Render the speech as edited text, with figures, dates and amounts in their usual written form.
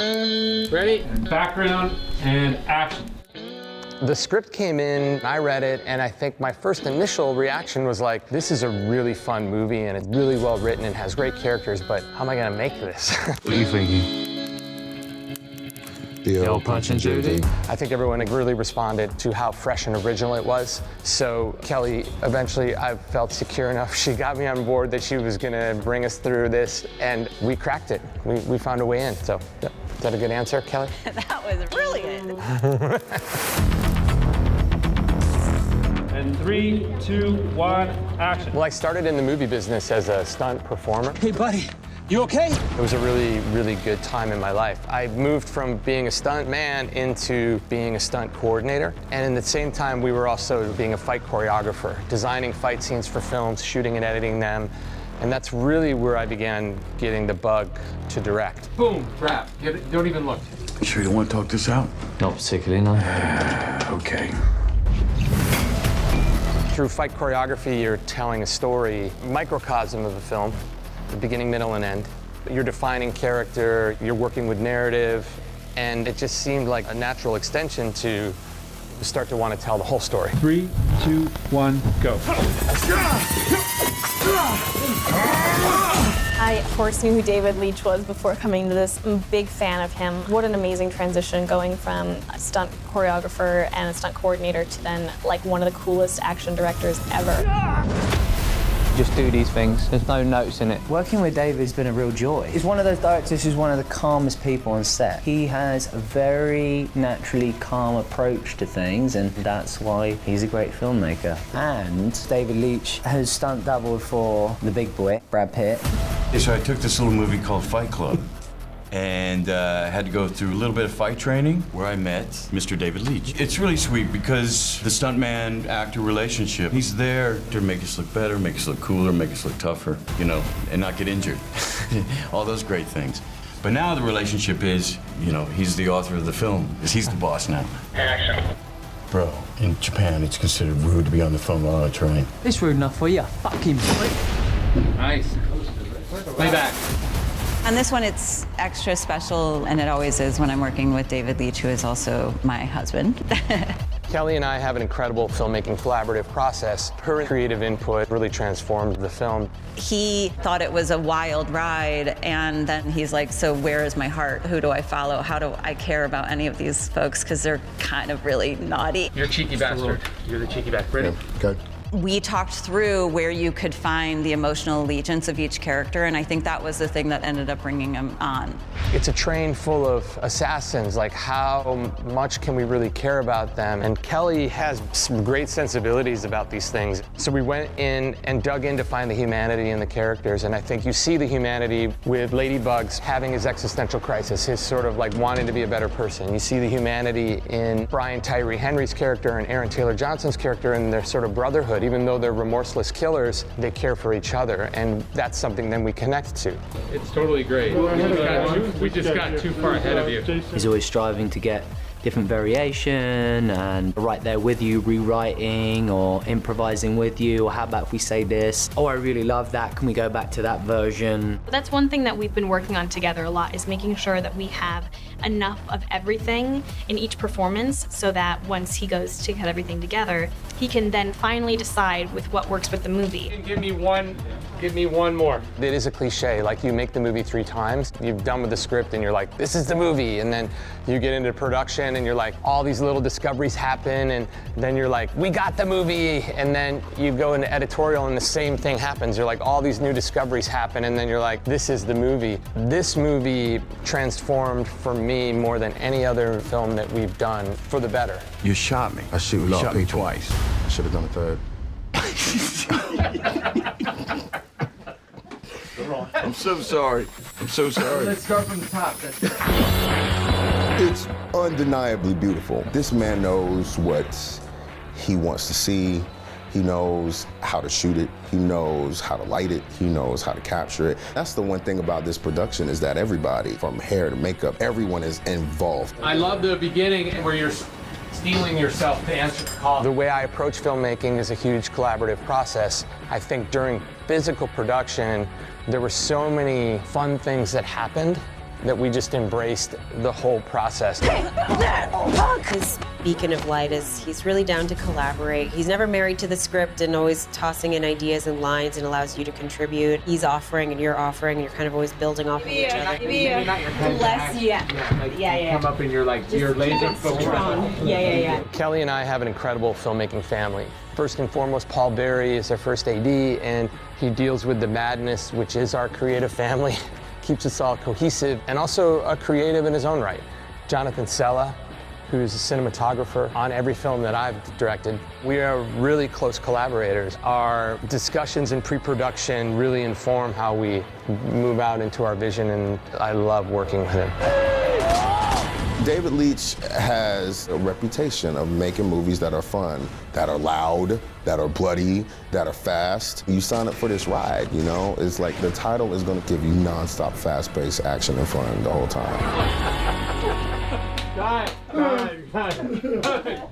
Ready? Background and action. The script came in, I read it, and I think my first initial reaction was like, this is a really fun movie and it's really well written and has great characters, but how am I gonna make this? What are you thinking? The old Punch and Judy. I think everyone really responded to how fresh and original it was. So Kelly, eventually I felt secure enough. She got me on board that she was gonna bring us through this, and we cracked it. We found a way in, so. Yep. Is that a good answer, Kelly? That was brilliant. And 3, 2, 1, action. Well, I started in the movie business as a stunt performer. Hey, buddy, you okay? It was a really, really good time in my life. I moved from being a stunt man into being a stunt coordinator. And at the same time, we were also being a fight choreographer, designing fight scenes for films, shooting and editing them. And that's really where I began getting the bug to direct. Boom, wrap. Get it, don't even look. You sure you don't want to talk this out? Not particularly, no. Okay. Through fight choreography, you're telling a story, microcosm of a film, the beginning, middle, and end. You're defining character, you're working with narrative, and it just seemed like a natural extension to start to want to tell the whole story. 3, 2, 1, go. I, of course, knew who David Leitch was before coming to this. I'm a big fan of him. What an amazing transition going from a stunt choreographer and a stunt coordinator to then, like, one of the coolest action directors ever. Just do these things. There's no notes in it. Working with David's been a real joy. He's one of those directors who's one of the calmest people on set. He has a very naturally calm approach to things, and that's why he's a great filmmaker. And David Leitch has stunt doubled for the big boy, Brad Pitt. So I took this little movie called Fight Club and had to go through a little bit of fight training where I met Mr. David Leitch. It's really sweet because the stuntman-actor relationship, he's there to make us look better, make us look cooler, make us look tougher, you know, and not get injured. All those great things. But now the relationship is, you know, he's the author of the film. He's the boss now. Action. Bro, in Japan, it's considered rude to be on the phone while on a train. It's rude enough for you. Fucking Nice. Play back. On this one, it's extra special, and it always is when I'm working with David Leitch, who is also my husband. Kelly and I have an incredible filmmaking collaborative process. Her creative input really transformed the film. He thought it was a wild ride, and then he's like, so where is my heart? Who do I follow? How do I care about any of these folks? Because they're kind of really naughty. You're a cheeky bastard. You're the cheeky bastard. Ready? Okay. We talked through where you could find the emotional allegiance of each character, and I think that was the thing that ended up bringing him on. It's a train full of assassins. Like, how much can we really care about them? And Kelly has some great sensibilities about these things. So we went in and dug in to find the humanity in the characters, and I think you see the humanity with Ladybug's having his existential crisis, his sort of like wanting to be a better person. You see the humanity in Brian Tyree Henry's character and Aaron Taylor Johnson's character and their sort of brotherhood. Even though they're remorseless killers, they care for each other, and that's something then we connect to. It's totally great. We just got too far ahead of you. He's always striving to get different variation and right there with you, rewriting or improvising with you, or how about if we say this? Oh, I really love that. Can we go back to that version? That's one thing that we've been working on together a lot, is making sure that we have enough of everything in each performance so that once he goes to get everything together, he can then finally decide with what works with the movie. Give me one more. It is a cliche, like you make the movie 3 times, you're done with the script and you're like, this is the movie, and then you get into production and you're like, all these little discoveries happen, and then you're like, we got the movie, and then you go into editorial and the same thing happens. You're like, all these new discoveries happen, and then you're like, this is the movie. This movie transformed for me more than any other film that we've done for the better. You shot me. I shoot a You lot shot of me people. twice. I should have done a third. I'm so sorry. I'm so sorry. Let's start from the top. It's undeniably beautiful. This man knows what he wants to see. He knows how to shoot it. He knows how to light it. He knows how to capture it. That's the one thing about this production, is that everybody, from hair to makeup, everyone is involved. I love the beginning where you're steeling yourself to answer the call. The way I approach filmmaking is a huge collaborative process. I think during physical production, there were so many fun things that happened that we just embraced the whole process. His beacon of light is he's really down to collaborate. He's never married to the script and always tossing in ideas and lines and allows you to contribute. He's offering and you're offering and you're kind of always building off of each other. Come up and you're like, you're laser focused. Kelly and I have an incredible filmmaking family. First and foremost, Paul Berry is our first AD, and he deals with the madness, which is our creative family, keeps us all cohesive, and also a creative in his own right. Jonathan Sella, who's a cinematographer on every film that I've directed. We are really close collaborators. Our discussions in pre-production really inform how we move out into our vision, and I love working with him. David Leitch has a reputation of making movies that are fun, that are loud, that are bloody, that are fast. You sign up for this ride, you know? It's like the title is gonna give you nonstop fast-paced action and fun the whole time. Time.